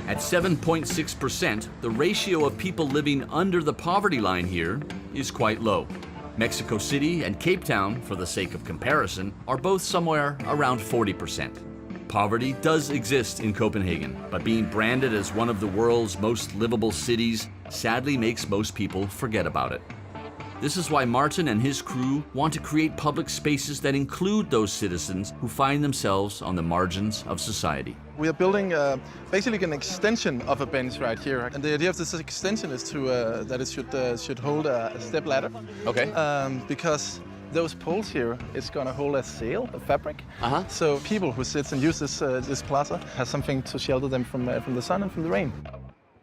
At 7.6%, the ratio of people living under the poverty line here is quite low. Mexico City and Cape Town, for the sake of comparison, are both somewhere around 40%. Poverty does exist in Copenhagen, but being branded as one of the world's most livable cities sadly makes most people forget about it. This is why Martin and his crew want to create public spaces that include those citizens who find themselves on the margins of society. We are building basically an extension of a bench right here, and the idea of this extension is to that it should hold a step ladder. Okay. Because those poles here is going to hold a sail, a fabric. So people who sit and use this plaza has something to shelter them from the sun and from the rain.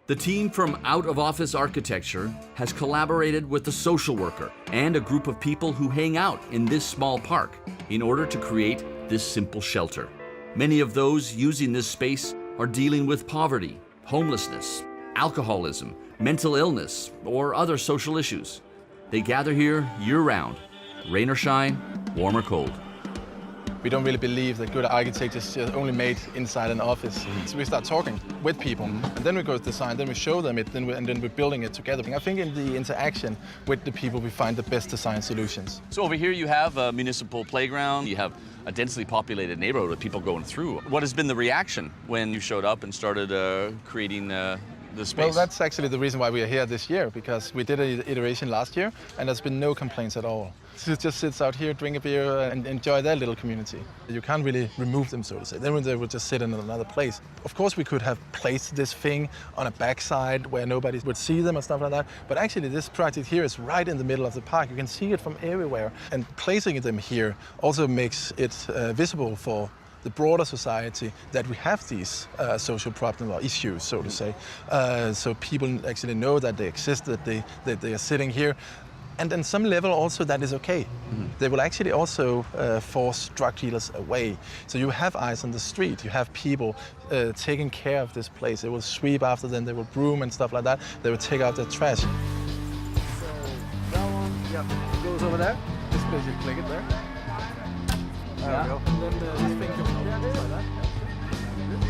The team from Out of Office Architecture has collaborated with the social worker and a group of people who hang out in this small park in order to create this simple shelter. Many of those using this space are dealing with poverty, homelessness, alcoholism, mental illness, or other social issues. They gather here year-round, rain or shine, warm or cold. We don't really believe that good architecture is just only made inside an office. So we start talking with people, and then we go to design, then we show them it, and then we're building it together. I think in the interaction with the people, we find the best design solutions. So over here you have a municipal playground, you have a densely populated neighborhood with people going through. What has been the reaction when you showed up and started creating the space? Well, that's actually the reason why we are here this year, because we did an iteration last year, and there's been no complaints at all. So it just sits out here, drink a beer, and enjoy their little community. You can't really remove them, so to say. Then they would just sit in another place. Of course, we could have placed this thing on a backside where nobody would see them and stuff like that. But actually, this project here is right in the middle of the park. You can see it from everywhere. And placing them here also makes it visible for the broader society that we have these social problems or issues, so to say. So people actually know that they exist, that they are sitting here. And on some level also that is okay. They will actually also force drug dealers away. So you have eyes on the street, you have people taking care of this place. They will sweep after them, they will broom and stuff like that. They will take out their trash. So that one, goes over there. Just basically click it there. There we go. And then this thing comes up like that.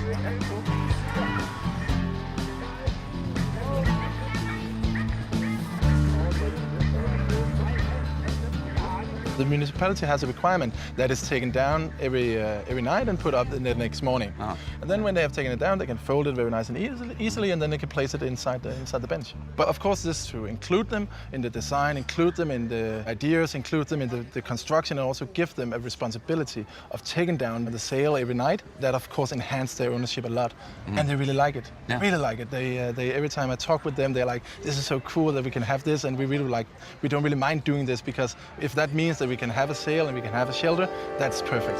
Yeah, cool. The municipality has a requirement that is taken down every night and put up the next morning. And then when they have taken it down, they can fold it very nice and easily, and then they can place it inside the bench. But of course, this is to include them in the design, include them in the ideas, include them in the construction, and also give them a responsibility of taking down the sail every night. That of course enhance their ownership a lot, and they really like it. Yeah. Really like it. They every time I talk with them, they're like, "This is so cool that we can have this," and we don't really mind doing this, because if that means that we can have a sail and we can have a shelter, that's perfect.